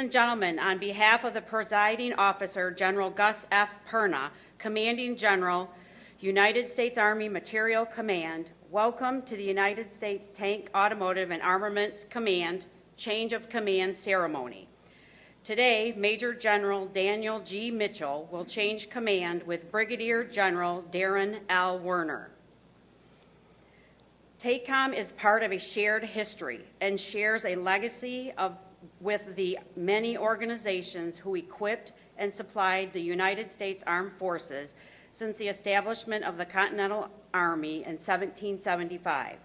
and gentlemen, on behalf of the presiding officer, General Gus F. Perna, Commanding General, United States Army Materiel Command, welcome to the United States Tank-automotive and Armaments Command Change of Command Ceremony. Today, Major General Daniel G. Mitchell will change command with Brigadier General Darren L. Werner. TACOM is part of a shared history and shares a legacy with the many organizations who equipped and supplied the United States Armed Forces since the establishment of the Continental Army in 1775.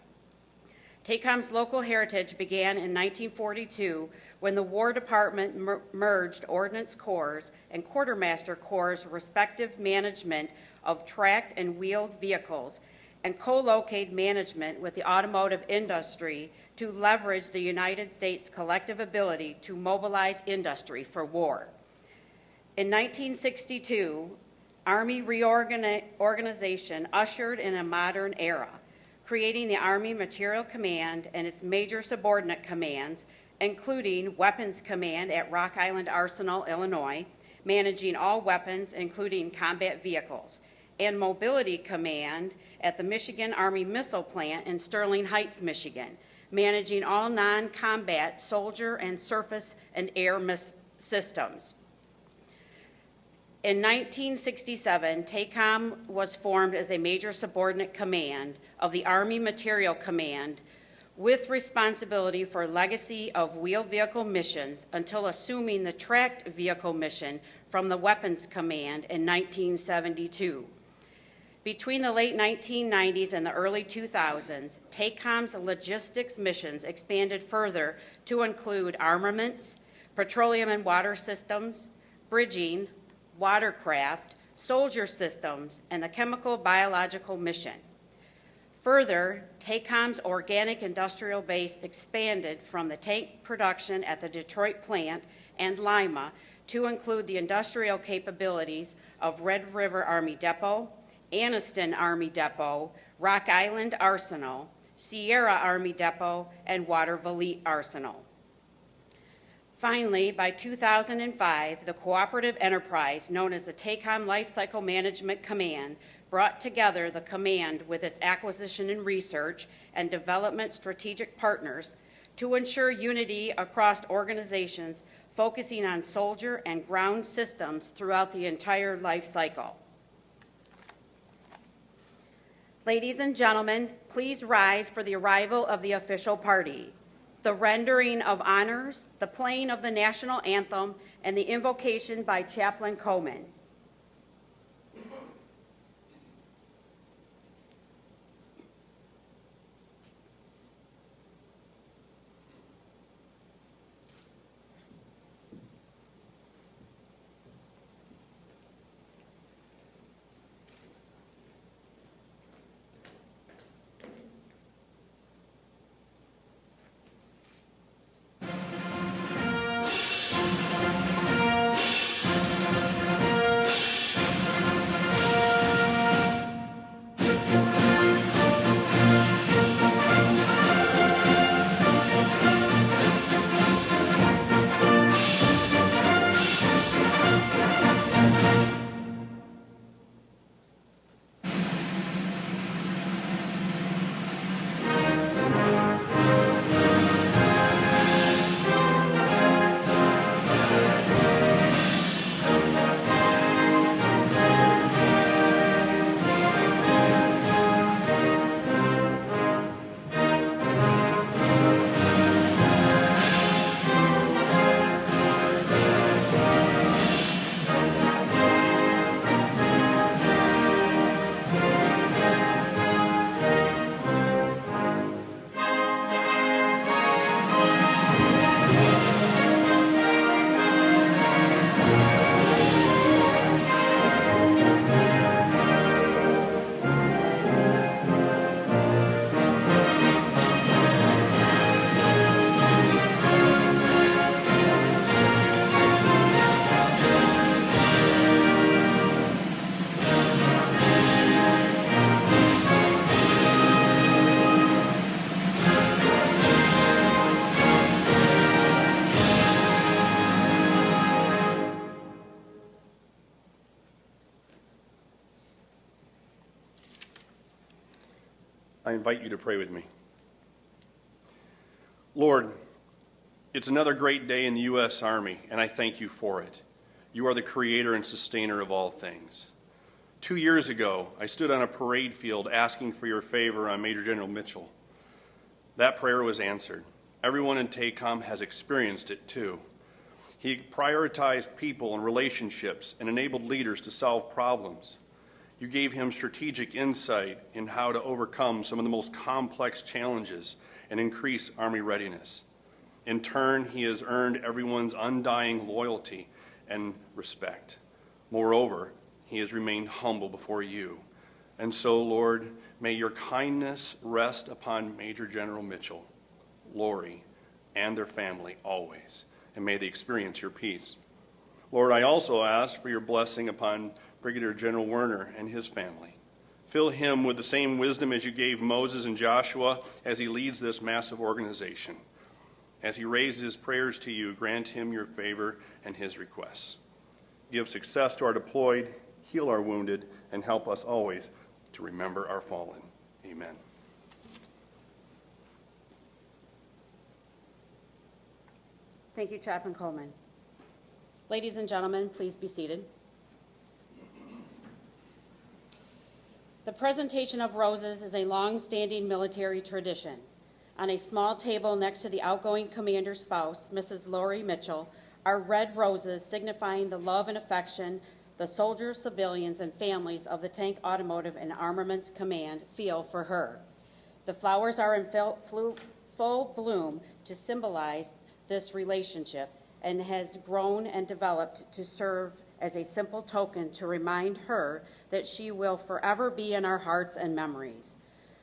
TACOM's local heritage began in 1942 when the War Department merged Ordnance Corps and Quartermaster Corps' respective management of tracked and wheeled vehicles and co-located management with the automotive industry to leverage the United States' collective ability to mobilize industry for war. In 1962, Army reorganization ushered in a modern era, creating the Army Materiel Command and its major subordinate commands, including Weapons Command at Rock Island Arsenal, Illinois, managing all weapons, including combat vehicles, and Mobility Command at the Michigan Army Missile Plant in Sterling Heights, Michigan, managing all non-combat soldier and surface and air systems. In 1967, TACOM was formed as a major subordinate command of the Army Materiel Command with responsibility for legacy of wheeled vehicle missions until assuming the tracked vehicle mission from the Weapons Command in 1972. Between the late 1990s and the early 2000s, TACOM's logistics missions expanded further to include armaments, petroleum and water systems, bridging, watercraft, soldier systems, and the chemical biological mission. Further, TACOM's organic industrial base expanded from the tank production at the Detroit plant and Lima to include the industrial capabilities of Red River Army Depot, Anniston Army Depot, Rock Island Arsenal, Sierra Army Depot, and Watervliet Arsenal. Finally, by 2005, the cooperative enterprise known as the TACOM Lifecycle Management Command brought together the command with its acquisition and research and development strategic partners to ensure unity across organizations focusing on soldier and ground systems throughout the entire life cycle. Ladies and gentlemen, please rise for the arrival of the official party, the rendering of honors, the playing of the national anthem, and the invocation by Chaplain Coleman. I invite you to pray with me. Lord, it's another great day in the U.S. Army, and I thank you for it. You are the creator and sustainer of all things. 2 years ago, I stood on a parade field asking for your favor on Major General Mitchell. That prayer was answered. Everyone in TACOM has experienced it too. He prioritized people and relationships and enabled leaders to solve problems. You gave him strategic insight in how to overcome some of the most complex challenges and increase Army readiness. In turn, he has earned everyone's undying loyalty and respect. Moreover, he has remained humble before you. And so, Lord, may your kindness rest upon Major General Mitchell, Lori, and their family always, and may they experience your peace. Lord, I also ask for your blessing upon Brigadier General Werner and his family. Fill him with the same wisdom as you gave Moses and Joshua as he leads this massive organization. As he raises his prayers to you, grant him your favor and his requests. Give success to our deployed, heal our wounded, and help us always to remember our fallen. Amen. Thank you, Chaplain Coleman. Ladies and gentlemen, please be seated. The presentation of roses is a long-standing military tradition. On a small table next to the outgoing commander's spouse, Mrs. Lori Mitchell, are red roses signifying the love and affection the soldiers, civilians, and families of the Tank-automotive and Armaments Command feel for her. The flowers are in full bloom to symbolize this relationship and has grown and developed to serve as a simple token to remind her that she will forever be in our hearts and memories.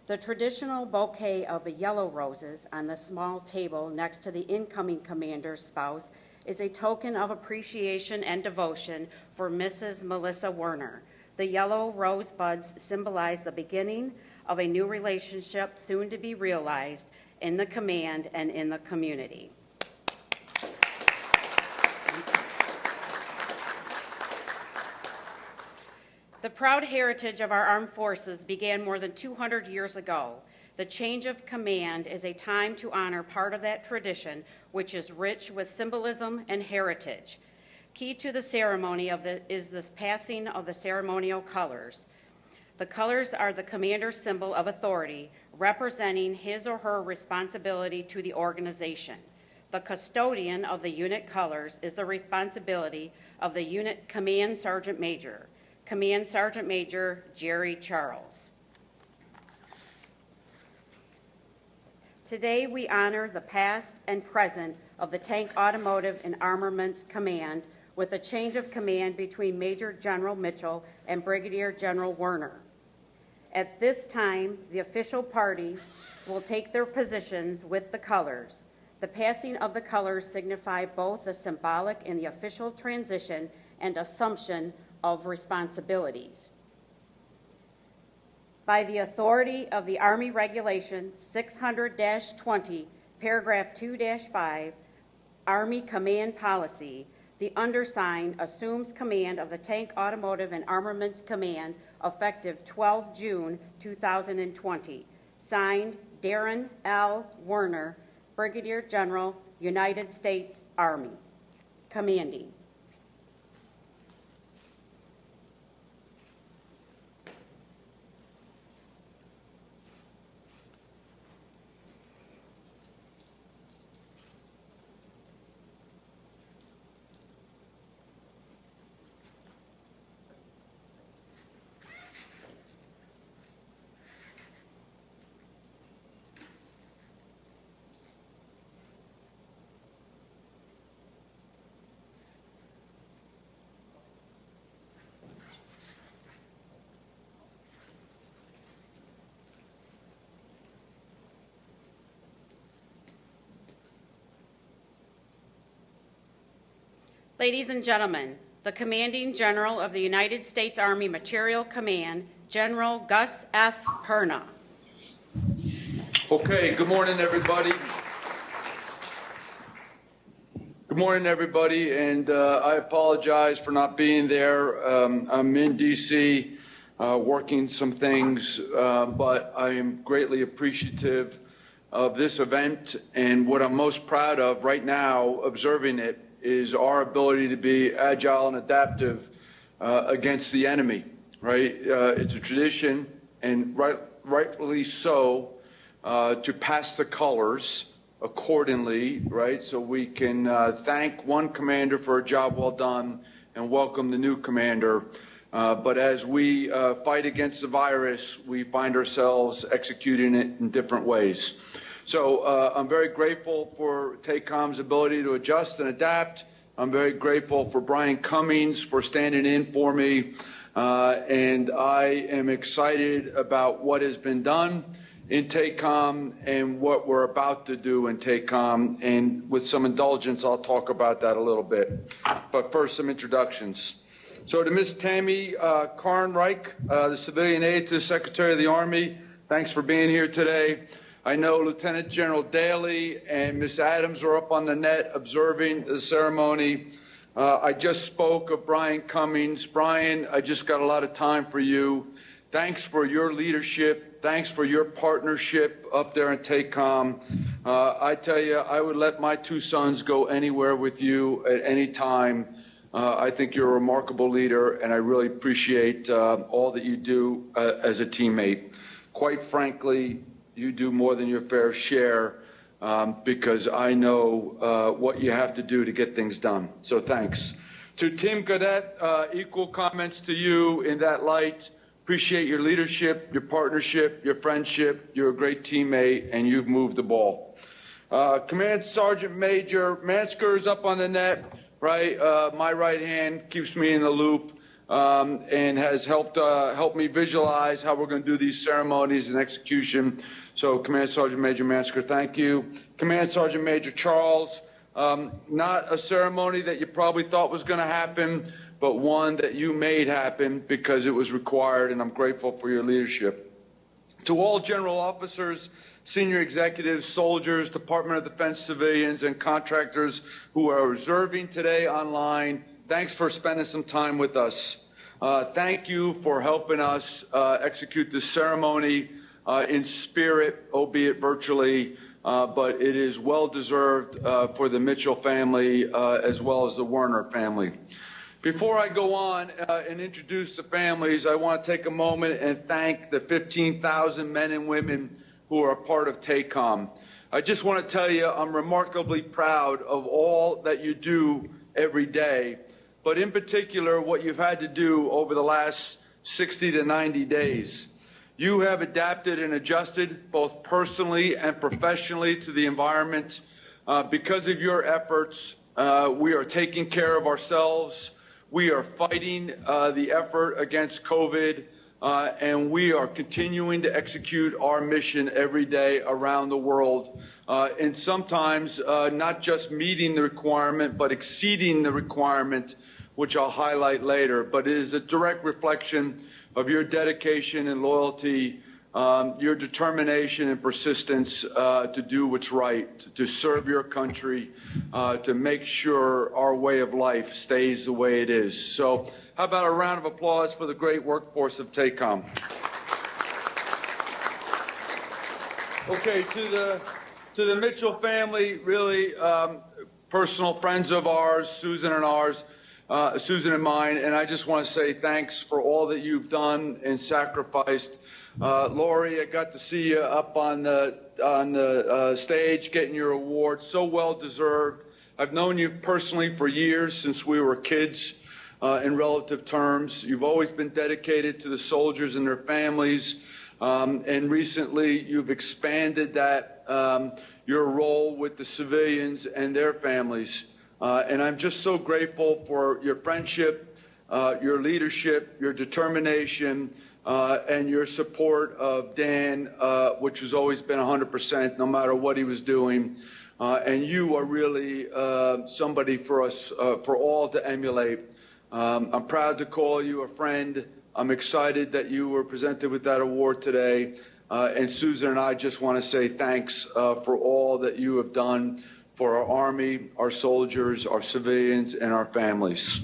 The traditional bouquet of yellow roses on the small table next to the incoming commander's spouse is a token of appreciation and devotion for Mrs. Melissa Werner. The yellow rose buds symbolize the beginning of a new relationship soon to be realized in the command and in the community. The proud heritage of our armed forces began more than 200 years ago. The change of command is a time to honor part of that tradition, which is rich with symbolism and heritage. Key to the ceremony is the passing of the ceremonial colors. The colors are the commander's symbol of authority, representing his or her responsibility to the organization. The custodian of the unit colors is the responsibility of the unit Command Sergeant Major. Command Sergeant Major Jerry Charles. Today we honor the past and present of the Tank-automotive and Armaments Command with a change of command between Major General Mitchell and Brigadier General Werner. At this time, the official party will take their positions with the colors. The passing of the colors signify both the symbolic and the official transition and assumption of responsibilities. By the authority of the Army Regulation 600-20, paragraph 2-5, Army Command Policy, the undersigned assumes command of the Tank-automotive and Armaments Command effective 12 June 2020. Signed, Darren L. Werner, Brigadier General, United States Army. Commanding. Ladies and gentlemen, the Commanding General of the United States Army Materiel Command, General Gus F. Perna. Okay, good morning, everybody. Good morning, everybody, and I apologize for not being there. I'm in D.C. working some things, but I am greatly appreciative of this event. And what I'm most proud of right now, observing it, is our ability to be agile and adaptive against the enemy, right? It's a tradition, and rightfully so, to pass the colors accordingly, right? So we can thank one commander for a job well done and welcome the new commander. But as we fight against the virus, we find ourselves executing it in different ways. So I'm very grateful for TACOM's ability to adjust and adapt. I'm very grateful for Brian Cummings for standing in for me. And I am excited about what has been done in TACOM and what we're about to do in TACOM. And with some indulgence, I'll talk about that a little bit. But first, some introductions. So to Ms. Tammy Karnreich, the civilian aide to the Secretary of the Army, thanks for being here today. I know Lieutenant General Daly and Ms. Adams are up on the net observing the ceremony. I just spoke of Brian Cummings. Brian, I just got a lot of time for you. Thanks for your leadership. Thanks for your partnership up there in TACOM. I tell you, I would let my two sons go anywhere with you at any time. I think you're a remarkable leader, and I really appreciate all that you do as a teammate. Quite frankly, you do more than your fair share because I know what you have to do to get things done. So thanks. To Tim Cadet, equal comments to you in that light. Appreciate your leadership, your partnership, your friendship. You're a great teammate, and you've moved the ball. Command Sergeant Major Mansker is up on the net, right? My right hand keeps me in the loop. And has helped me visualize how we're going to do these ceremonies and execution. So Command Sergeant Major Mansker, thank you. Command Sergeant Major Charles, not a ceremony that you probably thought was going to happen, but one that you made happen because it was required, and I'm grateful for your leadership. To all general officers, senior executives, soldiers, Department of Defense civilians, and contractors who are observing today online, thanks for spending some time with us. Thank you for helping us execute this ceremony in spirit, albeit virtually, but it is well-deserved for the Mitchell family as well as the Werner family. Before I go on and introduce the families, I want to take a moment and thank the 15,000 men and women who are a part of TACOM. I just want to tell you I'm remarkably proud of all that you do every day, but in particular what you've had to do over the last 60 to 90 days. You have adapted and adjusted both personally and professionally to the environment. Because of your efforts, we are taking care of ourselves. We are fighting the effort against COVID, and we are continuing to execute our mission every day around the world. And sometimes not just meeting the requirement, but exceeding the requirement, which I'll highlight later. But it is a direct reflection of your dedication and loyalty, your determination and persistence to do what's right, to serve your country, to make sure our way of life stays the way it is. So how about a round of applause for the great workforce of TACOM? Okay, to the Mitchell family, really personal friends of ours, Susan and mine, and I just want to say thanks for all that you've done and sacrificed. Lori, I got to see you up on the stage getting your award, so well deserved. I've known you personally for years, since we were kids in relative terms. You've always been dedicated to the soldiers and their families, and recently you've expanded that your role with the civilians and their families. And I'm just so grateful for your friendship, your leadership, your determination, and your support of Dan, which has always been 100%, no matter what he was doing. And you are really somebody for us, for all to emulate. I'm proud to call you a friend. I'm excited that you were presented with that award today. And Susan and I just want to say thanks for all that you have done for our Army, our soldiers, our civilians, and our families.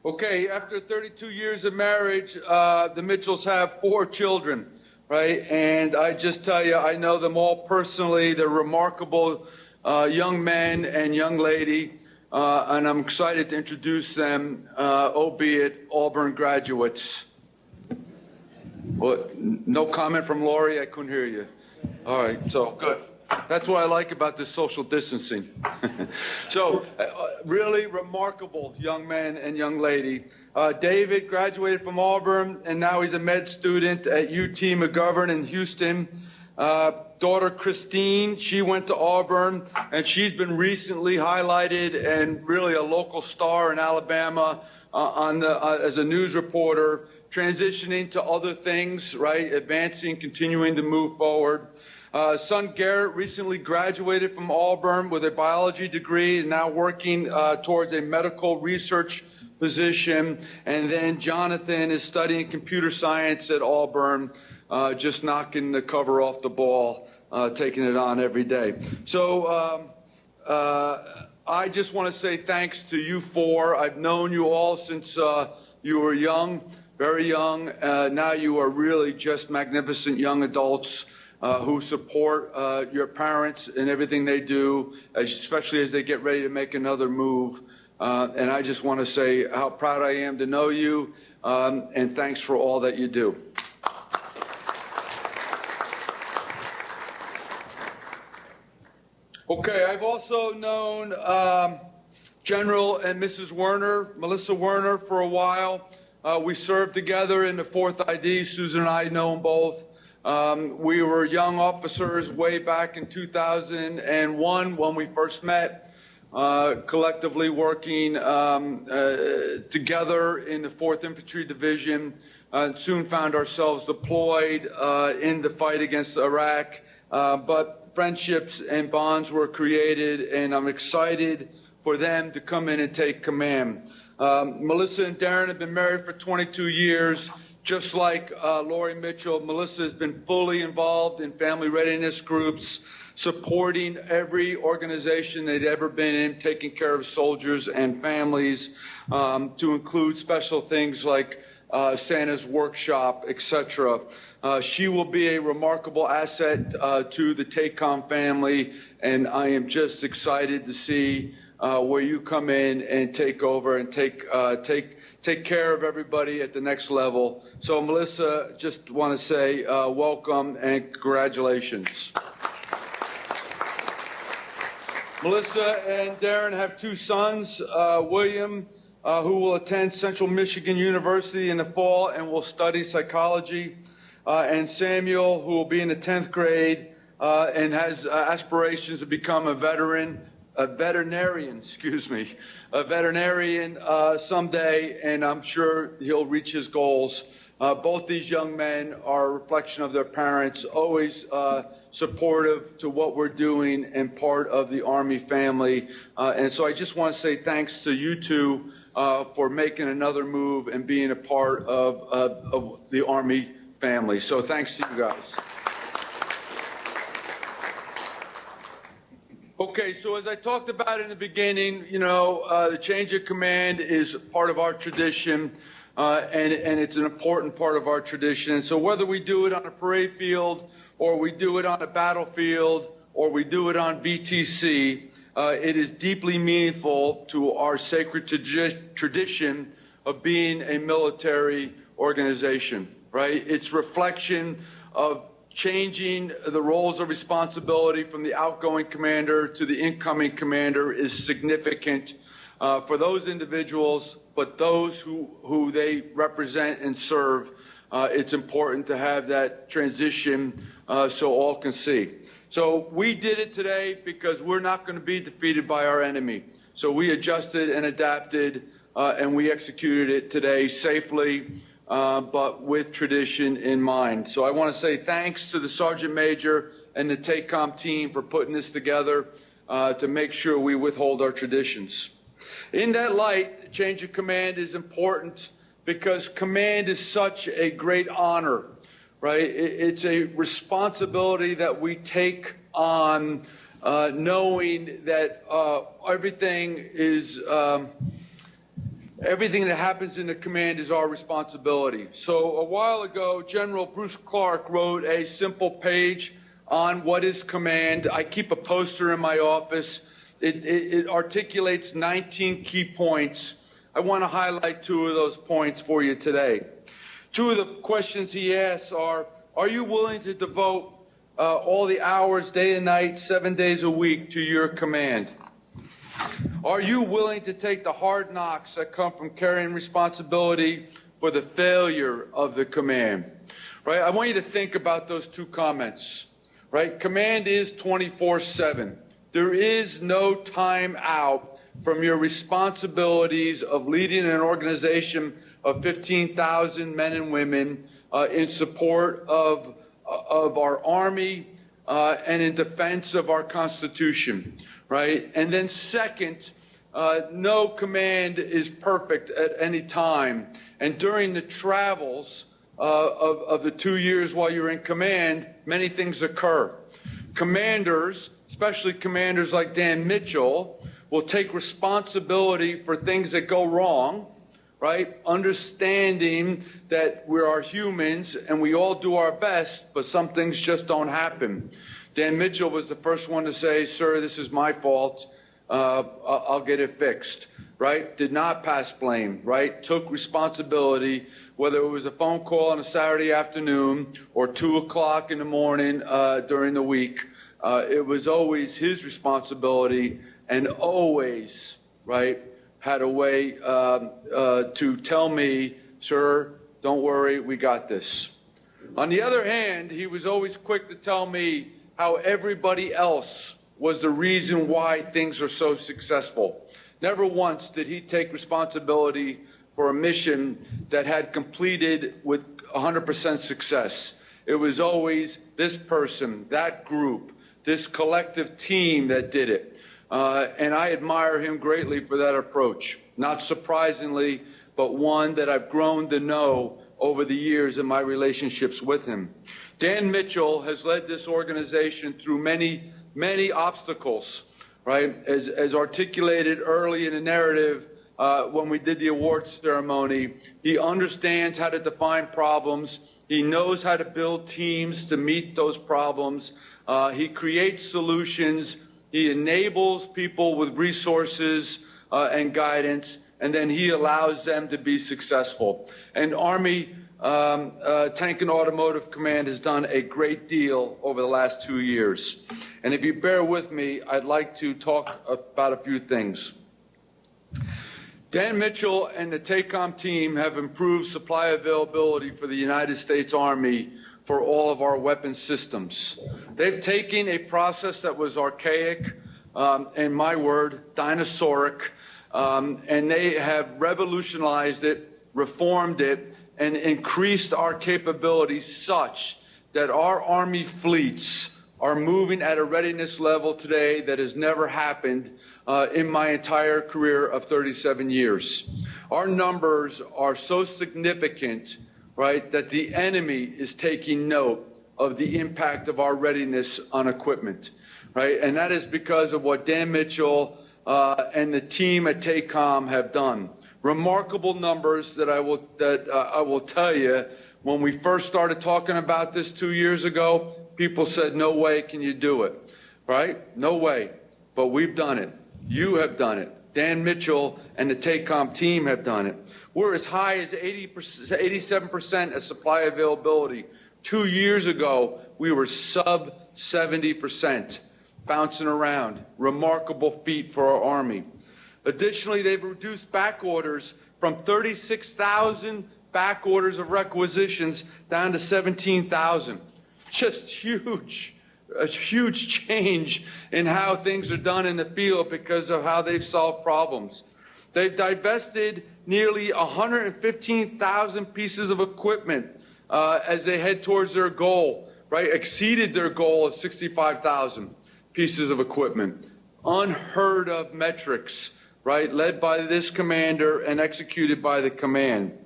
Okay, after 32 years of marriage, the Mitchells have 4 children, right? And I just tell you, I know them all personally. They're remarkable young men and young lady, and I'm excited to introduce them, albeit Auburn graduates. What? No comment from Lori? I couldn't hear you. All right, so good. That's what I like about this social distancing. So, really remarkable young man and young lady. David graduated from Auburn, and now he's a med student at UT McGovern in Houston. Daughter Christine, she went to Auburn, and she's been recently highlighted and really a local star in Alabama as a news reporter, transitioning to other things, right? Advancing, continuing to move forward. Son Garrett recently graduated from Auburn with a biology degree and now working towards a medical research position. And then Jonathan is studying computer science at Auburn, just knocking the cover off the ball, taking it on every day. So I just want to say thanks to you 4. I've known you all since you were young, very young. Now you are really just magnificent young adults who support your parents in everything they do, especially as they get ready to make another move. And I just want to say how proud I am to know you, and thanks for all that you do. Okay, I've also known General and Mrs. Werner, Melissa Werner, for a while. We served together in the 4th ID. Susan and I know them both. We were young officers way back in 2001 when we first met, collectively working together in the 4th Infantry Division, and soon found ourselves deployed in the fight against Iraq. But friendships and bonds were created, and I'm excited for them to come in and take command. Melissa and Darren have been married for 22 years. Just like Lori Mitchell, Melissa has been fully involved in family readiness groups, supporting every organization they'd ever been in, taking care of soldiers and families, to include special things like Santa's workshop, etc. She will be a remarkable asset to the TACOM family, and I am just excited to see where you come in and take over and take care of everybody at the next level. So, Melissa, just want to say welcome and congratulations. Melissa and Darren have 2 sons, William, who will attend Central Michigan University in the fall and will study psychology, and Samuel, who will be in the 10th grade and has aspirations to become a veterinarian someday, and I'm sure he'll reach his goals. Both these young men are a reflection of their parents, always supportive to what we're doing and part of the Army family. And so I just want to say thanks to you 2 for making another move and being a part of the Army family. So thanks to you guys. Okay, so as I talked about in the beginning, the change of command is part of our tradition, and it's an important part of our tradition. And so whether we do it on a parade field, or we do it on a battlefield, or we do it on VTC, it is deeply meaningful to our sacred tradition of being a military organization, right? It's reflection of changing the roles of responsibility from the outgoing commander to the incoming commander is significant for those individuals, but those who they represent and serve, it's important to have that transition so all can see. So we did it today because we're not going to be defeated by our enemy. So we adjusted and adapted, and we executed it today safely, but with tradition in mind. So I want to say thanks to the Sergeant Major and the TACOM team for putting this together to make sure we withhold our traditions. In that light, change of command is important because command is such a great honor, right? It's a responsibility that we take on, knowing that everything is Everything that happens in the command is our responsibility. So a while ago, General Bruce Clark wrote a simple page on what is command. I keep a poster in my office. It articulates 19 key points. I want to highlight 2 of those points for you today. 2 of the questions he asks are you willing to devote all the hours, day and night, 7 days a week to your command? Are you willing to take the hard knocks that come from carrying responsibility for the failure of the command? Right? I want you to think about those 2 comments. Right? Command is 24/7. There is no time out from your responsibilities of leading an organization of 15,000 men and women in support of our Army and in defense of our Constitution, right? And then second, no command is perfect at any time. And during the travels of the 2 years while you're in command, many things occur. Commanders, especially commanders like Dan Mitchell, will take responsibility for things that go wrong, right? Understanding that we are humans and we all do our best, but some things just don't happen. Dan Mitchell was the first one to say, sir, this is my fault. I'll get it fixed, right? Did not pass blame, right? Took responsibility, whether it was a phone call on a Saturday afternoon or 2 o'clock in the morning during the week. It was always his responsibility and always, right, had a way to tell me, sir, don't worry, we got this. On the other hand, he was always quick to tell me how everybody else was the reason why things are so successful. Never once did he take responsibility for a mission that had completed with 100% success. It was always this person, that group, this collective team that did it. And I admire him greatly for that approach. Not surprisingly, but one that I've grown to know over the years in my relationships with him. Dan Mitchell has led this organization through many obstacles, right? As articulated early in the narrative when we did the awards ceremony, he understands how to define problems. He knows how to build teams to meet those problems. He creates solutions. He enables people with resources and guidance, and then he allows them to be successful. And Army Tank-automotive Command has done a great deal over the last 2 years. And if you bear with me, I'd like to talk about a few things. Dan Mitchell and the TACOM team have improved supply availability for the United States Army for all of our weapon systems. They've taken a process that was archaic, in my word, dinosauric, and they have revolutionized it, reformed it, and increased our capabilities such that our Army fleets are moving at a readiness level today that has never happened in my entire career of 37 years. Our numbers are so significant, right, that the enemy is taking note of the impact of our readiness on equipment, right? And that is because of what Dan Mitchell and the team at TACOM have done. Remarkable numbers that I will tell you. When we first started talking about this 2 years ago, people said, no way can you do it, right? No way. But we've done it. You have done it. Dan Mitchell and the TACOM team have done it. We're as high as 87% as supply availability. 2 years ago, we were sub 70%, bouncing around. Remarkable feat for our Army. Additionally, they've reduced back orders from 36,000 back orders of requisitions down to 17,000. Just huge, a huge change in how things are done in the field because of how they've solved problems. They've divested nearly 115,000 pieces of equipment as they head towards their goal, right? Exceeded their goal of 65,000 pieces of equipment. Unheard of metrics, right? Led by this commander and executed by the command,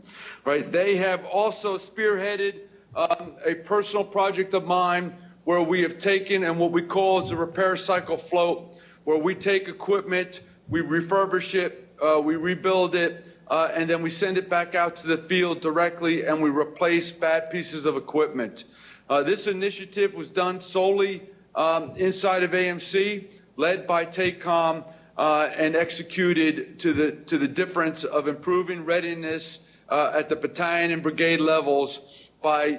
right? They have also spearheaded a personal project of mine where we have taken and what we call is the repair cycle float, where we take equipment, we refurbish it, we rebuild it, and then we send it back out to the field directly, and we replace bad pieces of equipment. This initiative was done solely inside of AMC, led by TACOM, and executed to the difference of improving readiness at the battalion and brigade levels by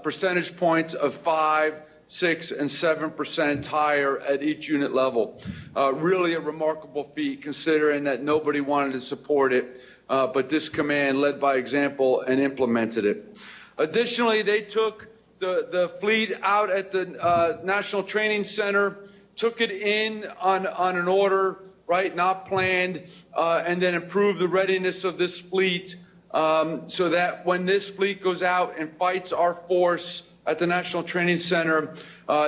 percentage points of 5, 6, and 7% higher at each unit level. Really a remarkable feat, considering that nobody wanted to support it, but this command led by example and implemented it. Additionally, they took the fleet out at the National Training Center, took it in on an order, right, not planned, and then improved the readiness of this fleet so that when this fleet goes out and fights our force at the National Training Center,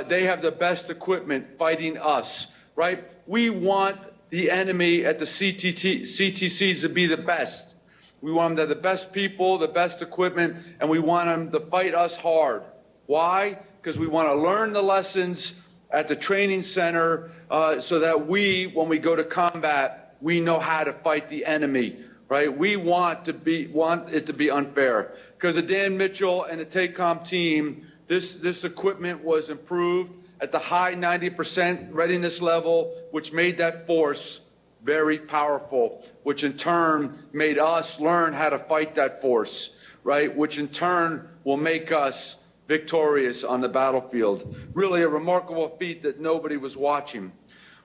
they have the best equipment fighting us, right? We want the enemy at the CTCs to be the best. We want them to have the best people, the best equipment, and we want them to fight us hard. Why? Because we want to learn the lessons at the training center so that when we go to combat, we know how to fight the enemy, right? We want it to be unfair. Because of Dan Mitchell and the TACOM team, this equipment was improved at the high 90% readiness level, which made that force very powerful, which in turn made us learn how to fight that force, right? Which in turn will make us victorious on the battlefield. Really a remarkable feat that nobody was watching.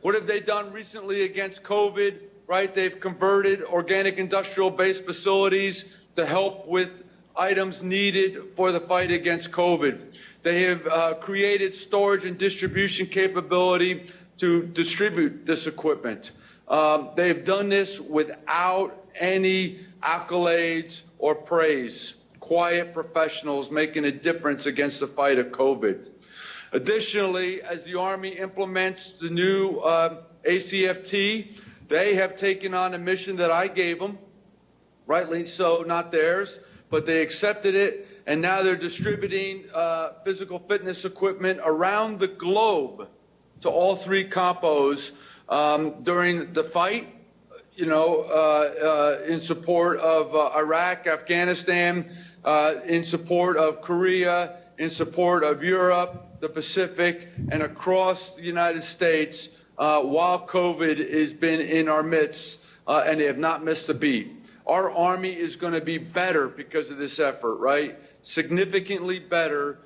What have they done recently against COVID, right? They've converted organic industrial base facilities to help with items needed for the fight against COVID. They have created storage and distribution capability to distribute this equipment. They've done this without any accolades or praise. Quiet professionals making a difference against the fight of COVID. Additionally, as the Army implements the new ACFT, they have taken on a mission that I gave them, rightly so, not theirs, but they accepted it, and now they're distributing physical fitness equipment around the globe to all 3 compos during the fight, in support of Iraq, Afghanistan, in support of Korea, in support of Europe, the Pacific, and across the United States while COVID has been in our midst, and they have not missed a beat. Our Army is going to be better because of this effort, right? Significantly better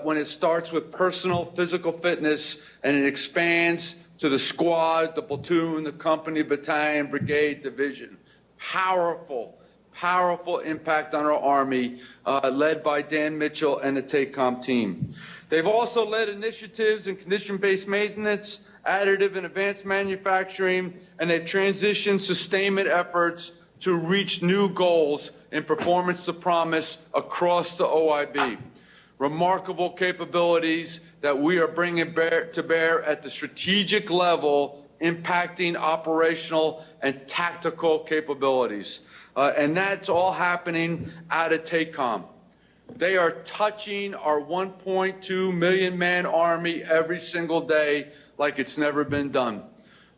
when it starts with personal physical fitness and it expands to the squad, the platoon, the company, battalion, brigade, division. Powerful, powerful impact on our Army, led by Dan Mitchell and the TACOM team. They've also led initiatives in condition-based maintenance, additive and advanced manufacturing, and they've transitioned sustainment efforts to reach new goals in performance to promise across the OIB. Remarkable capabilities that we are bringing to bear at the strategic level, impacting operational and tactical capabilities. And that's all happening out of TACOM. They are touching our 1.2 million man Army every single day like it's never been done.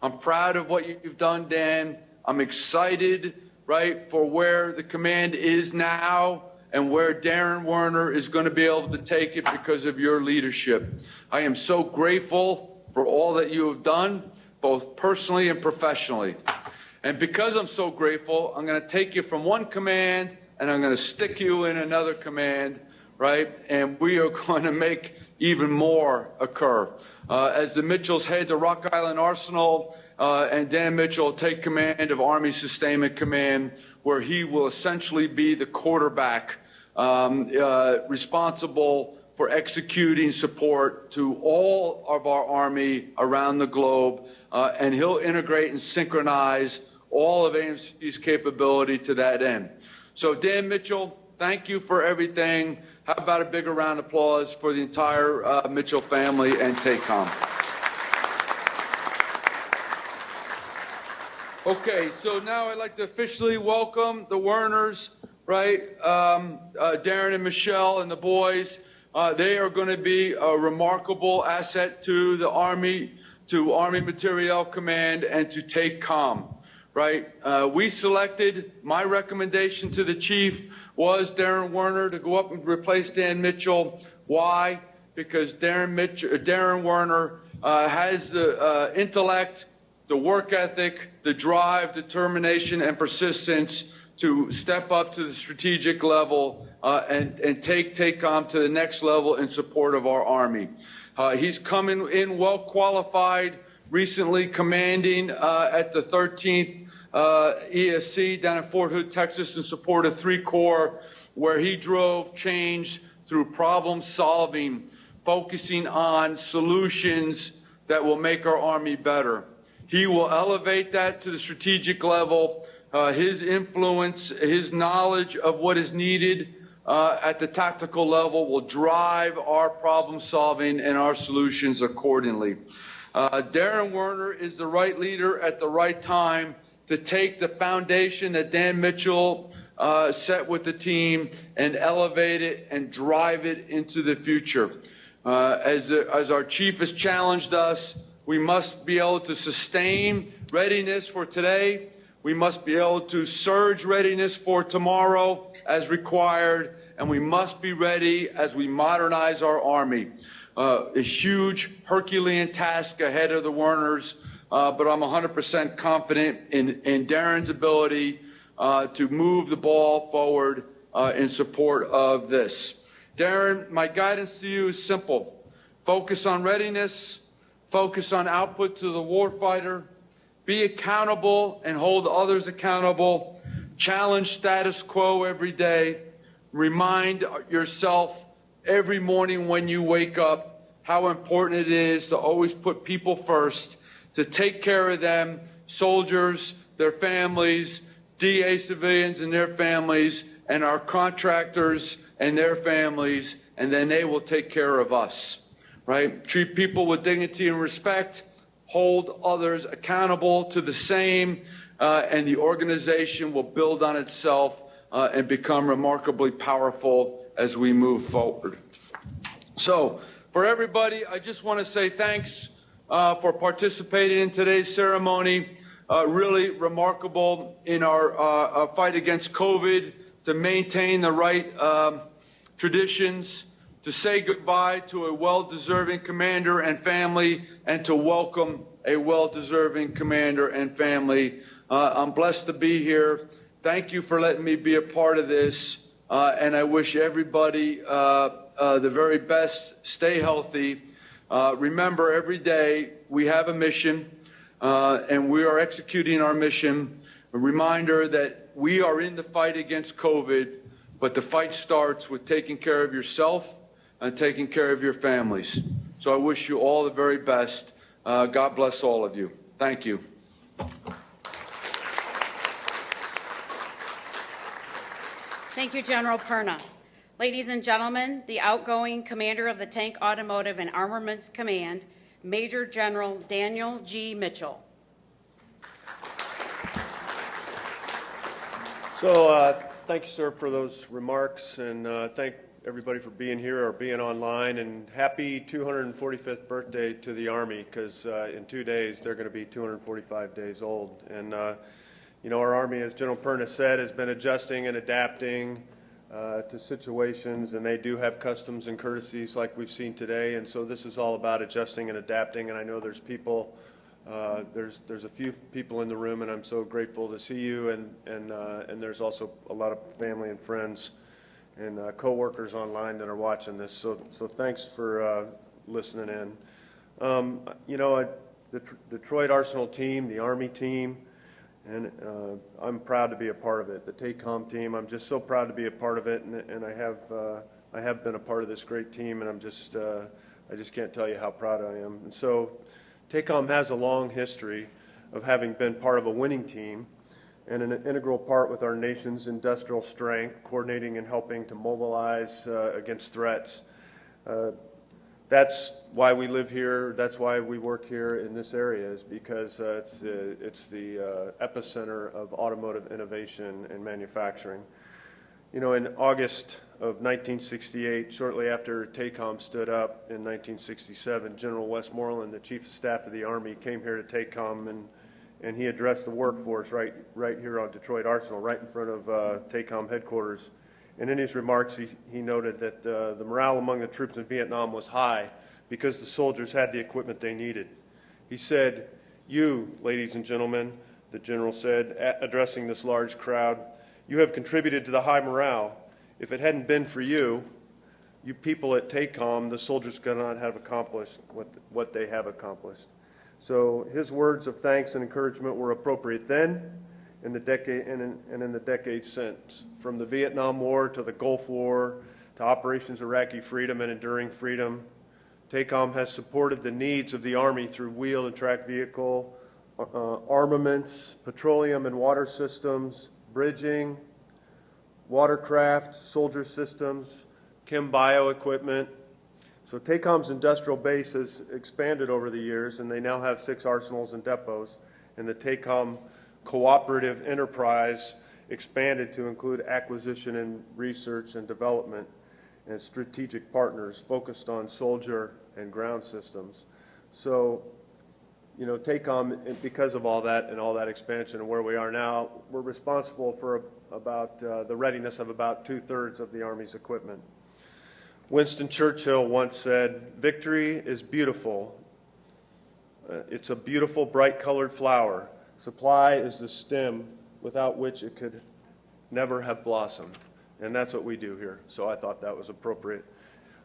I'm proud of what you've done, Dan. I'm excited, right, for where the command is now and where Darren Werner is going to be able to take it because of your leadership. I am so grateful for all that you have done, both personally and professionally. And because I'm so grateful, I'm going to take you from one command and I'm going to stick you in another command, right? And we are going to make even more occur. As the Mitchells head to Rock Island Arsenal, and Dan Mitchell will take command of Army Sustainment Command, where he will essentially be the quarterback responsible for executing support to all of our Army around the globe, and he'll integrate and synchronize all of AMC's capability to that end. So Dan Mitchell, thank you for everything. How about a bigger round of applause for the entire Mitchell family and TACOM. Okay, so now I'd like to officially welcome the Werners, right? Darren and Michelle and the boys. They are going to be a remarkable asset to the Army, to Army Materiel Command, and to TACOM, right? We selected, my recommendation to the chief was Darren Werner to go up and replace Dan Mitchell. Why? Because Darren Werner has the intellect, the work ethic, the drive, determination, and persistence to step up to the strategic level and take TACOM to the next level in support of our Army. He's coming in well qualified, recently commanding at the 13th ESC down in Fort Hood, Texas, in support of 3 Corps, where he drove change through problem solving, focusing on solutions that will make our Army better. He will elevate that to the strategic level. His influence, his knowledge of what is needed at the tactical level will drive our problem solving and our solutions accordingly. Darren Werner is the right leader at the right time to take the foundation that Dan Mitchell set with the team and elevate it and drive it into the future. As our chief has challenged us, we must be able to sustain readiness for today. We must be able to surge readiness for tomorrow as required, and we must be ready as we modernize our Army. A huge Herculean task ahead of the Werners, but I'm 100% confident in Darren's ability to move the ball forward in support of this. Darren, my guidance to you is simple. Focus on readiness, focus on output to the warfighter, be accountable and hold others accountable, challenge status quo every day, remind yourself every morning when you wake up how important it is to always put people first, to take care of them, soldiers, their families, DA civilians and their families, and our contractors and their families, and then they will take care of us, right? Treat people with dignity and respect, hold others accountable to the same, and the organization will build on itself and become remarkably powerful as we move forward. So, for everybody, I just want to say thanks for participating in today's ceremony. Really remarkable in our fight against COVID to maintain the right traditions, to say goodbye to a well-deserving commander and family, and to welcome a well-deserving commander and family. I'm blessed to be here. Thank you for letting me be a part of this, and I wish everybody the very best. Stay healthy. Remember, every day we have a mission, and we are executing our mission. A reminder that we are in the fight against COVID, but the fight starts with taking care of yourself and taking care of your families. So I wish you all the very best. God bless all of you. Thank you. Thank you, General Perna. Ladies and gentlemen, the outgoing commander of the Tank-automotive and Armaments Command, Major General Daniel G. Mitchell. So thank you, sir, for those remarks, and thank everybody for being here or being online, and happy 245th birthday to the Army, because in 2 days they're going to be 245 days old. And you know, our Army, as General Perna said, has been adjusting and adapting to situations, and they do have customs and courtesies like we've seen today, and so this is all about adjusting and adapting. And I know there's people, there's a few people in the room, and I'm so grateful to see you, and there's also a lot of family and friends and co-workers online that are watching this, so thanks for listening in. You know, the Detroit Arsenal team, the Army team, and I'm proud to be a part of it. The TACOM team, I'm just so proud to be a part of it, and I have been a part of this great team, and I just can't tell you how proud I am. And so TACOM has a long history of having been part of a winning team and an integral part with our nation's industrial strength, coordinating and helping to mobilize against threats. That's why we live here. That's why we work here in this area, is because it's the epicenter of automotive innovation and manufacturing. You know, in August of 1968, shortly after TACOM stood up in 1967, General Westmoreland, the Chief of Staff of the Army, came here to TACOM and he addressed the workforce right here on Detroit Arsenal, right in front of TACOM headquarters. And in his remarks, he noted that the morale among the troops in Vietnam was high because the soldiers had the equipment they needed. He said, "You, ladies and gentlemen," the general said, addressing this large crowd, "you have contributed to the high morale. If it hadn't been for you, you people at TACOM, the soldiers could not have accomplished what they have accomplished." So his words of thanks and encouragement were appropriate then, in the decade and in the decades since. From the Vietnam War to the Gulf War to Operations Iraqi Freedom and Enduring Freedom, TACOM has supported the needs of the Army through wheeled and tracked vehicle, armaments, petroleum and water systems, bridging, watercraft, soldier systems, chem bio equipment. So TACOM's industrial base has expanded over the years, and they now have 6 arsenals and depots, and the TACOM cooperative enterprise expanded to include acquisition and research and development and strategic partners focused on soldier and ground systems. So, you know, TACOM, because of all that and all that expansion and where we are now, we're responsible for about the readiness of about 2/3 of the Army's equipment. Winston Churchill once said, "Victory is beautiful. It's a beautiful, bright-colored flower. Supply is the stem without which it could never have blossomed." And that's what we do here. So I thought that was appropriate,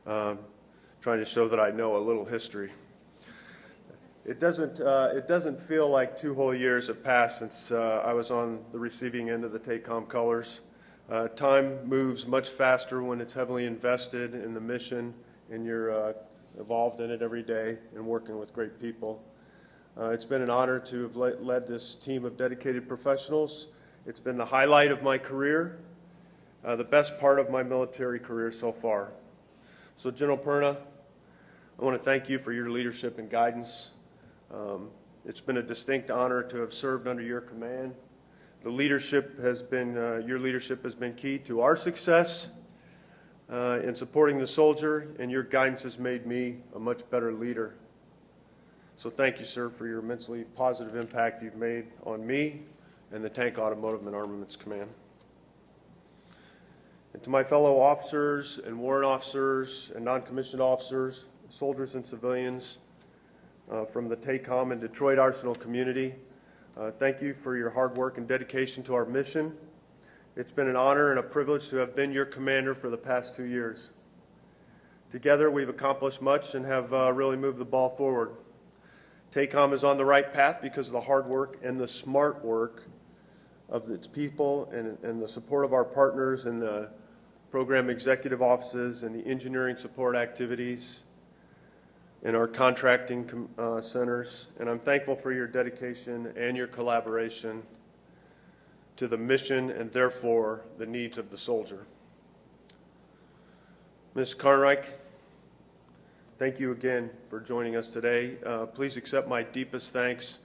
trying to show that I know a little history. It doesn't feel like 2 whole years have passed since I was on the receiving end of the TACOM colors. Time moves much faster when it's heavily invested in the mission and you're involved in it every day and working with great people. It's been an honor to have led this team of dedicated professionals. It's been the highlight of my career, the best part of my military career so far. So General Perna, I want to thank you for your leadership and guidance. It's been a distinct honor to have served under your command. The leadership has been, your leadership has been key to our success in supporting the soldier, and your guidance has made me a much better leader. So thank you, sir, for your immensely positive impact you've made on me and the Tank-automotive and Armaments Command. And to my fellow officers and warrant officers and non-commissioned officers, soldiers and civilians from the TACOM and Detroit Arsenal community, thank you for your hard work and dedication to our mission. It's been an honor and a privilege to have been your commander for the past 2 years. Together, we've accomplished much and have really moved the ball forward. TACOM is on the right path because of the hard work and the smart work of its people and the support of our partners in the program executive offices and the engineering support activities in our contracting centers, and I'm thankful for your dedication and your collaboration to the mission and therefore the needs of the soldier. Ms. Carnreich, thank you again for joining us today. Please accept my deepest thanks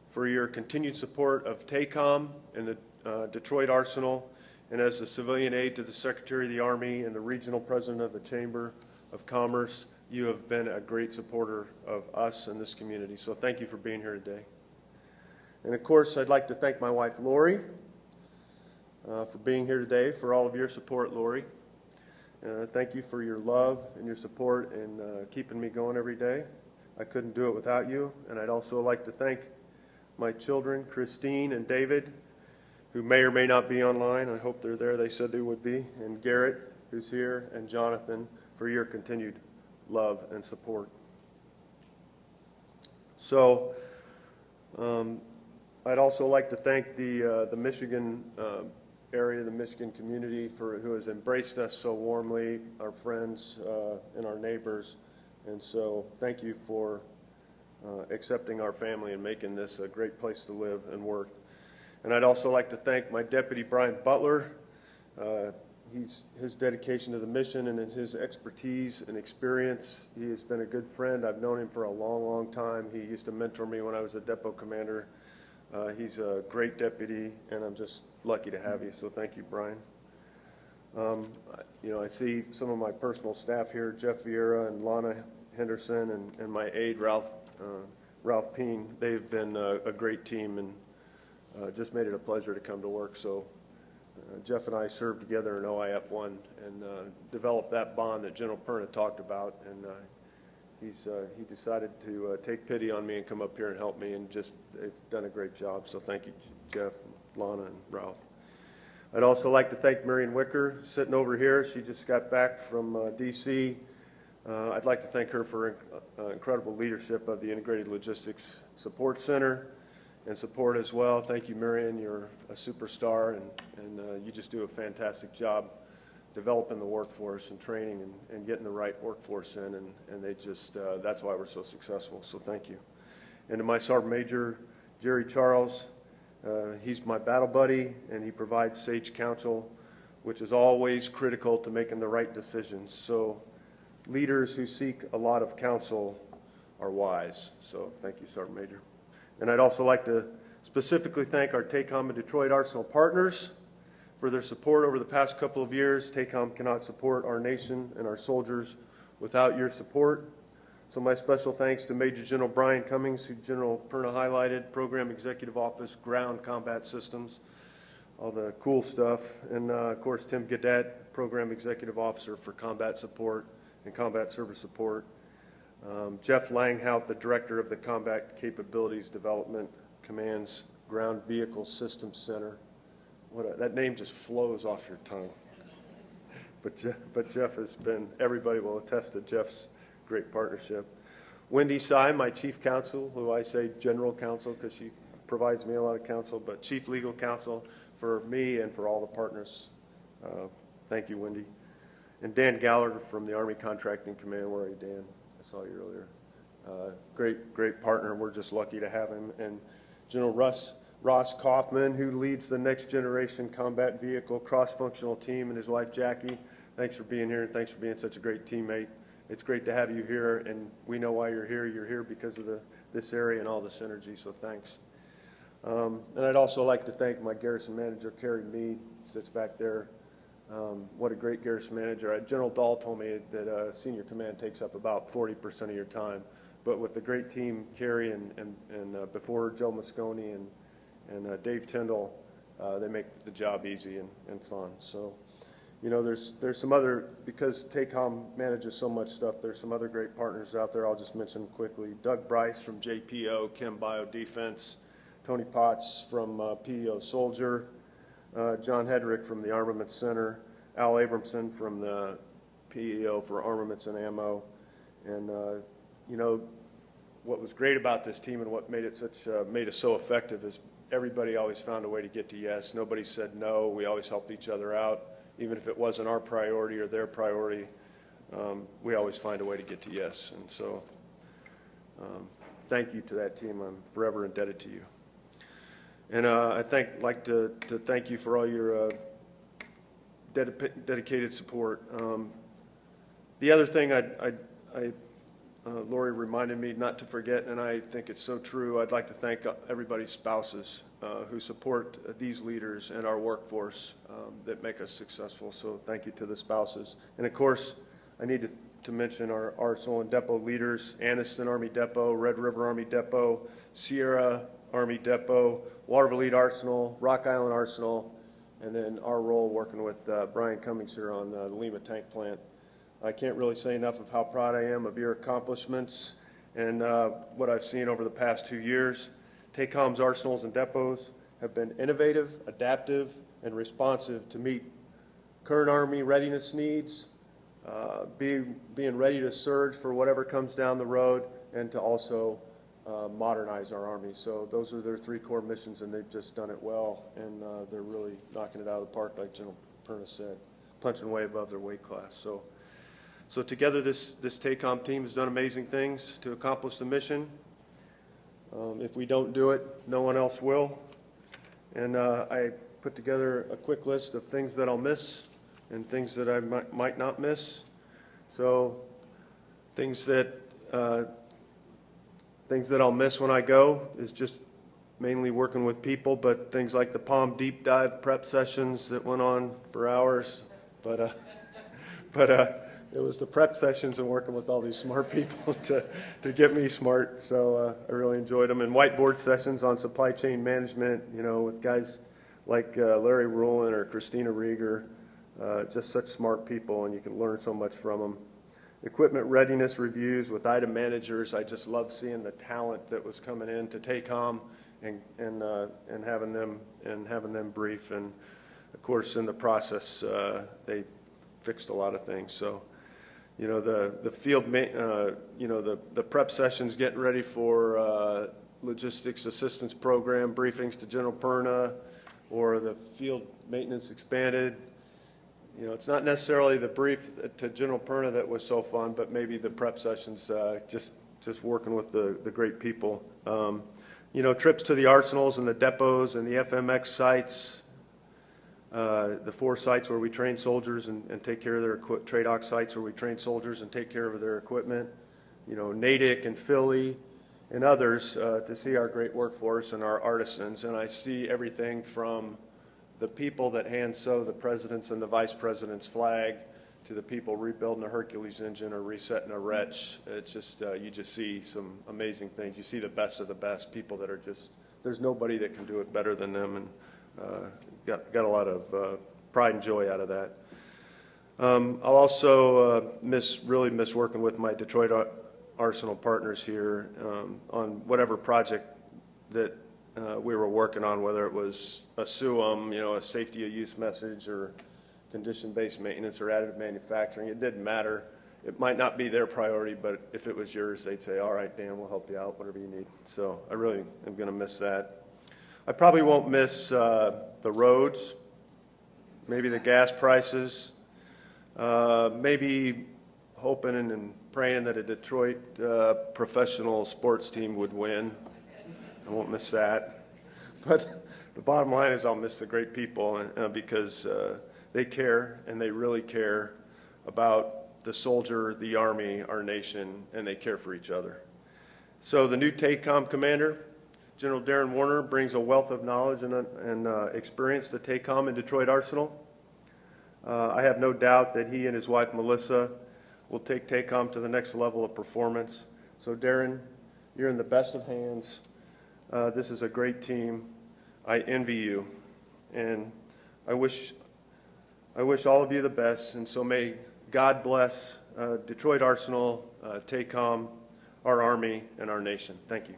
for your continued support of TACOM and the Detroit Arsenal, and as a civilian aide to the Secretary of the Army and the Regional President of the Chamber of Commerce, you have been a great supporter of us and this community, so thank you for being here today. And of course, I'd like to thank my wife, Lori, for being here today, for all of your support, Lori. Thank you for your love and your support and keeping me going every day. I couldn't do it without you. And I'd also like to thank my children, Christine and David, who may or may not be online. I hope they're there. They said they would be. And Garrett, who's here, and Jonathan, for your continued love and support. So I'd also like to thank the Michigan area, the Michigan community, who has embraced us so warmly, our friends and our neighbors. And so thank you for accepting our family and making this a great place to live and work. And I'd also like to thank my deputy, Brian Butler. His dedication to the mission and his expertise and experience. He has been a good friend. I've known him for a long, long time. He used to mentor me when I was a depot commander. He's a great deputy, and I'm just lucky to have you, so thank you, Brian. You know, I see some of my personal staff here, Jeff Vieira and Lana Henderson, and my aide, Ralph Ralph Peen. They've been a great team and just made it a pleasure to come to work. So Jeff and I served together in OIF-1 and developed that bond that General Perna talked about. And he decided to take pity on me and come up here and help me, and just they've done a great job. So thank you, Jeff, Lana, and Ralph. I'd also like to thank Marion Wicker, sitting over here. She just got back from D.C. I'd like to thank her for incredible leadership of the Integrated Logistics Support Center and support as well. Thank you, Marion. You're a superstar, and you just do a fantastic job developing the workforce and training and getting the right workforce in, and they just, that's why we're so successful, so thank you. And to my Sergeant Major, Jerry Charles, he's my battle buddy, and he provides sage counsel, which is always critical to making the right decisions. So leaders who seek a lot of counsel are wise. So thank you, Sergeant Major. And I'd also like to specifically thank our TACOM and Detroit Arsenal partners for their support over the past couple of years. TACOM cannot support our nation and our soldiers without your support. So my special thanks to Major General Brian Cummings, who General Perna highlighted, Program Executive Office, Ground Combat Systems, all the cool stuff. And of course, Tim Gadet, Program Executive Officer for Combat Support and Combat Service Support. Jeff Langhout, the Director of the Combat Capabilities Development Command's Ground Vehicle Systems Center. That name just flows off your tongue. But Jeff has been, everybody will attest to Jeff's great partnership. Wendy Sy, my Chief Counsel, who I say General Counsel because she provides me a lot of counsel, but Chief Legal Counsel for me and for all the partners. Thank you, Wendy. And Dan Gallagher from the Army Contracting Command. Where are you, Dan? I saw you earlier. Great partner. We're just lucky to have him. And General Ross Kaufman, who leads the Next Generation Combat Vehicle Cross-Functional Team, and his wife, Jackie. Thanks for being here, and thanks for being such a great teammate. It's great to have you here, and we know why you're here. You're here because of this area and all the synergy, so thanks. And I'd also like to thank my garrison manager, Kerry Mead, sits back there. What a great garrison manager. General Dahl told me that senior command takes up about 40% of your time, but with the great team, Kerry and before Joe Moscone and Dave Tyndall, they make the job easy and fun. So, you know, there's some other, because TACOM manages so much stuff, there's some other great partners out there. I'll just mention them quickly. Doug Bryce from JPO, Chem Bio Defense, Tony Potts from PEO Soldier, John Hedrick from the Armaments Center, Al Abramson from the PEO for Armaments and Ammo. And, you know, what was great about this team and what made it made us so effective is everybody always found a way to get to yes. Nobody said no. We always helped each other out. Even if it wasn't our priority or their priority, we always find a way to get to yes. And so thank you to that team. I'm forever indebted to you. And I'd like to thank you for all your dedicated support. The other thing Lori reminded me not to forget, and I think it's so true, I'd like to thank everybody's spouses who support these leaders and our workforce that make us successful. So thank you to the spouses. And of course, I need to mention our Arsenal and Depot leaders, Anniston Army Depot, Red River Army Depot, Sierra Army Depot, Waterville Lead Arsenal, Rock Island Arsenal, and then our role working with Brian Cummings here on the Lima Tank Plant. I can't really say enough of how proud I am of your accomplishments and what I've seen over the past 2 years. TACOM's arsenals and depots have been innovative, adaptive, and responsive to meet current Army readiness needs, being ready to surge for whatever comes down the road, and to also modernize our Army. So those are their 3 core missions, and they've just done it well, and they're really knocking it out of the park, like General Perna said, punching way above their weight class. So together, this TACOM team has done amazing things to accomplish the mission. If we don't do it, no one else will. And I put together a quick list of things that I'll miss and things that I might not miss. So things that I'll miss when I go is just mainly working with people, but things like the Palm Deep Dive prep sessions that went on for hours. But it was the prep sessions and working with all these smart people to get me smart. So I really enjoyed them. And whiteboard sessions on supply chain management, with guys like Larry Rowland or Christina Rieger, just such smart people, and you can learn so much from them. Equipment readiness reviews with item managers. I just love seeing the talent that was coming in to TACOM and having them brief. And of course, in the process, they fixed a lot of things. So, the field, the prep sessions, getting ready for logistics assistance program briefings to General Perna, or the field maintenance expanded. It's not necessarily the brief to General Perna that was so fun, but maybe the prep sessions, just working with the great people. Trips to the arsenals and the depots and the FMX sites, the 4 sites where we train soldiers and take care of their TRADOC sites where we train soldiers and take care of their equipment. Natick and Philly and others, to see our great workforce and our artisans. And I see everything from the people that hand sew the president's and the vice president's flag to the people rebuilding a Hercules engine or resetting a wretch. It's just, you just see some amazing things. You see the best of the best, people that are just, there's nobody that can do it better than them, and got a lot of pride and joy out of that. I'll also really miss working with my Detroit Arsenal partners here on whatever project that we were working on, whether it was a SUM, a safety of use message, or condition-based maintenance, or additive manufacturing. It didn't matter. It might not be their priority, but if it was yours, they'd say, all right, Dan, we'll help you out, whatever you need. So I really am going to miss that. I probably won't miss the roads, maybe the gas prices, maybe hoping and praying that a Detroit professional sports team would win. I won't miss that. But the bottom line is I'll miss the great people because they care, and they really care about the soldier, the Army, our nation, and they care for each other. So the new TACOM commander, General Darren Werner, brings a wealth of knowledge and experience to TACOM and Detroit Arsenal. I have no doubt that he and his wife, Melissa, will take TACOM to the next level of performance. So Darren, you're in the best of hands. This is a great team. I envy you, and I wish all of you the best. And so may God bless Detroit Arsenal, TACOM, our Army, and our nation. Thank you.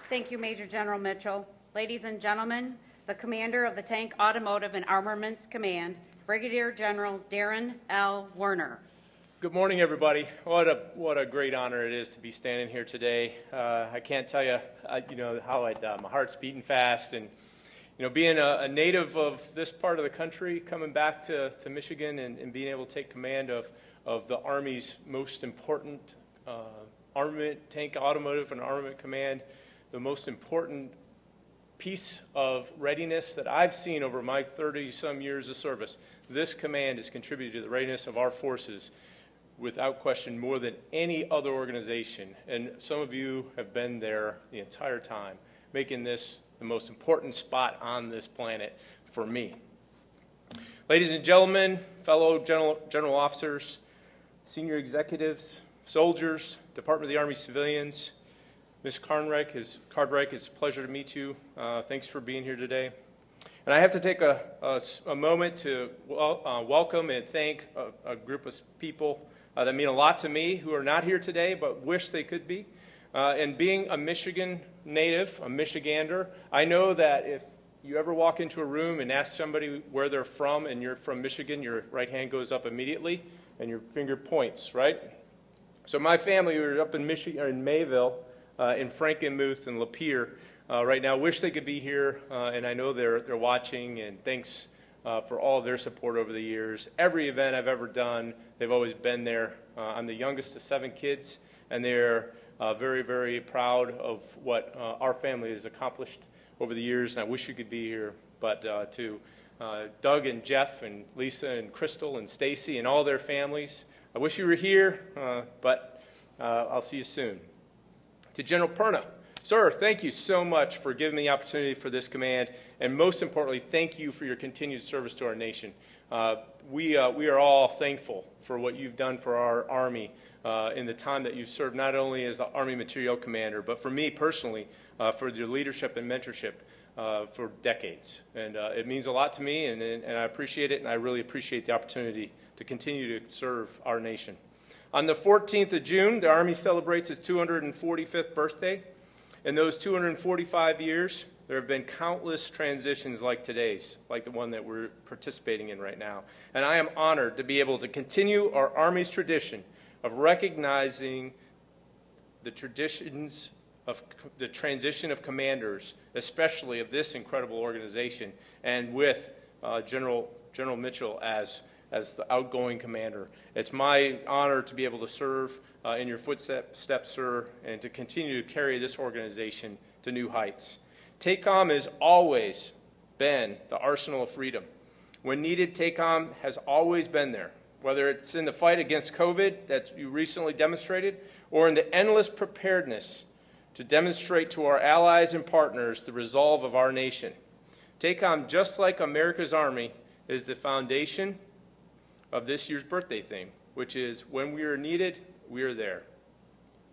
Thank you, Major General Mitchell. Ladies and gentlemen, the commander of the Tank-automotive and Armaments Command, Brigadier General Darren L. Werner. Good morning, everybody. What a great honor it is to be standing here today. I can't tell you, how my heart's beating fast, and being a native of this part of the country, coming back to Michigan and being able to take command of the Army's most important Tank-automotive and Armament Command, the most important piece of readiness that I've seen over my 30-some years of service. This command has contributed to the readiness of our forces without question more than any other organization. And some of you have been there the entire time, making this the most important spot on this planet for me. Ladies and gentlemen, fellow general officers, senior executives, soldiers, Department of the Army civilians, Ms. Cartwright, it's a pleasure to meet you. Thanks for being here today. And I have to take a moment to welcome and thank a group of people that mean a lot to me, who are not here today but wish they could be. And being a Michigan native, a Michigander, I know that if you ever walk into a room and ask somebody where they're from and you're from Michigan, your right hand goes up immediately and your finger points, right? So my family, we were up in Michigan, in Mayville, in Frankenmuth and Lapeer right now. Wish they could be here, and I know they're watching, and thanks for all of their support over the years. Every event I've ever done, they've always been there. I'm the youngest of 7 kids, and they're very, very proud of what our family has accomplished over the years, and I wish you could be here. But to Doug and Jeff and Lisa and Crystal and Stacy and all their families. I wish you were here, but I'll see you soon. To General Perna, sir, thank you so much for giving me the opportunity for this command, and most importantly, thank you for your continued service to our nation. We are all thankful for what you've done for our Army in the time that you've served, not only as the Army Materiel Commander, but for me personally, for your leadership and mentorship for decades. And it means a lot to me, and I appreciate it, and I really appreciate the opportunity to continue to serve our nation. On the 14th of June, the Army celebrates its 245th birthday. In those 245 years, there have been countless transitions like today's, like the one that we're participating in right now. And I am honored to be able to continue our Army's tradition of recognizing the traditions of the transition of commanders, especially of this incredible organization, and with General Mitchell as the outgoing commander. It's my honor to be able to serve in your footsteps, sir, and to continue to carry this organization to new heights. TACOM has always been the arsenal of freedom. When needed, TACOM has always been there, whether it's in the fight against COVID that you recently demonstrated, or in the endless preparedness to demonstrate to our allies and partners the resolve of our nation. TACOM, just like America's Army, is the foundation of this year's birthday theme, which is when we are needed, we are there.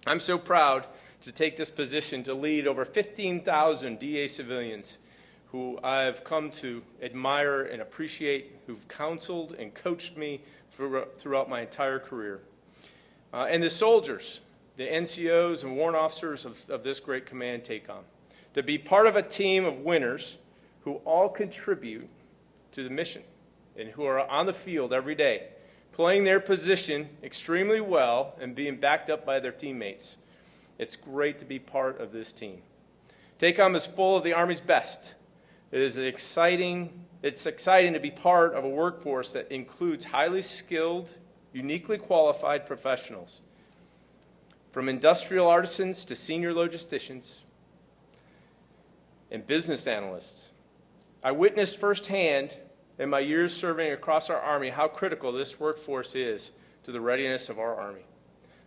I'm so proud to take this position to lead over 15,000 DA civilians who I've come to admire and appreciate, who've counseled and coached me throughout my entire career. And the soldiers, the NCOs and warrant officers of this great command, TACOM, to be part of a team of winners who all contribute to the mission and who are on the field every day, playing their position extremely well and being backed up by their teammates. It's great to be part of this team. TACOM is full of the Army's best. It's exciting to be part of a workforce that includes highly skilled, uniquely qualified professionals, from industrial artisans to senior logisticians and business analysts. I witnessed firsthand in my years serving across our Army how critical this workforce is to the readiness of our Army.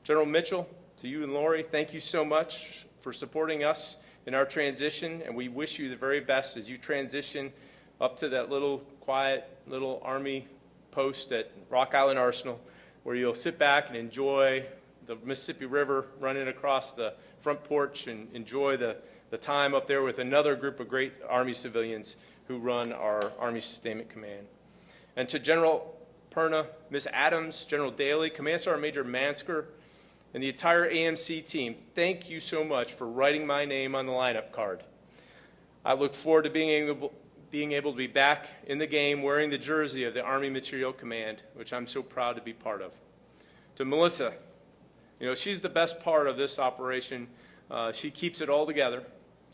General Mitchell, to you and Lori, thank you so much for supporting us in our transition, and we wish you the very best as you transition up to that little quiet little Army post at Rock Island Arsenal, where you'll sit back and enjoy the Mississippi River running across the front porch and enjoy the time up there with another group of great Army civilians who run our Army Sustainment Command. And to General Perna, Ms. Adams, General Daly, Command Sergeant Major Mansker, and the entire AMC team, thank you so much for writing my name on the lineup card. I look forward to being able to be back in the game wearing the jersey of the Army Materiel Command, which I'm so proud to be part of. To Melissa, she's the best part of this operation. She keeps it all together.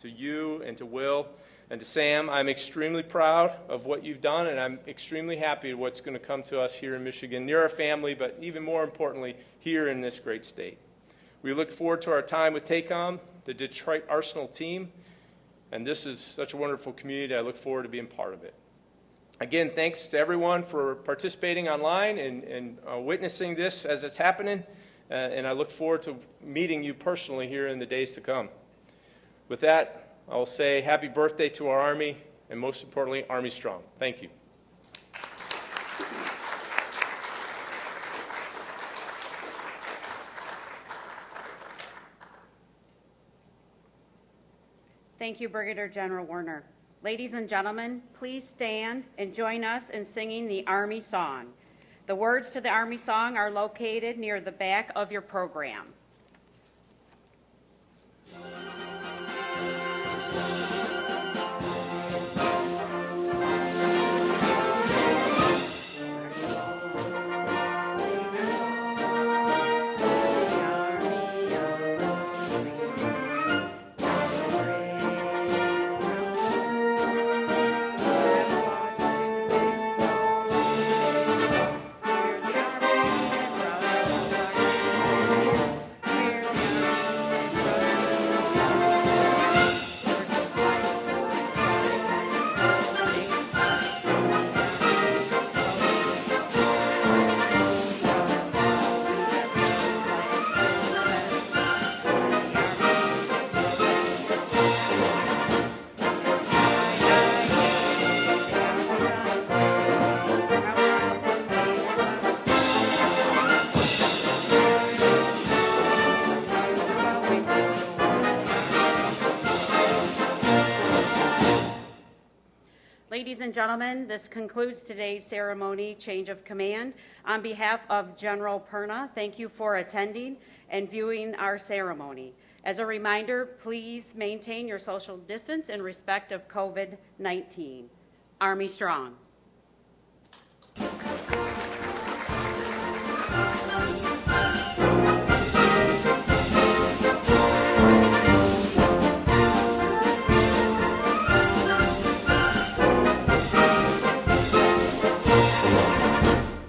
To you and to Will and to Sam, I'm extremely proud of what you've done, and I'm extremely happy with what's going to come to us here in Michigan. You're a family, but even more importantly, here in this great state. We look forward to our time with TACOM, the Detroit Arsenal team, and this is such a wonderful community. I look forward to being part of it. Again, thanks to everyone for participating online and witnessing this as it's happening, and I look forward to meeting you personally here in the days to come. With that, I will say happy birthday to our Army, and most importantly, Army Strong. Thank you. Thank you, Brigadier General Werner. Ladies and gentlemen, please stand and join us in singing the Army Song. The words to the Army Song are located near the back of your program. Ladies and gentlemen, this concludes today's ceremony change of command. On behalf of General Perna, thank you for attending and viewing our ceremony. As a reminder, please maintain your social distance in respect of COVID-19. Army strong.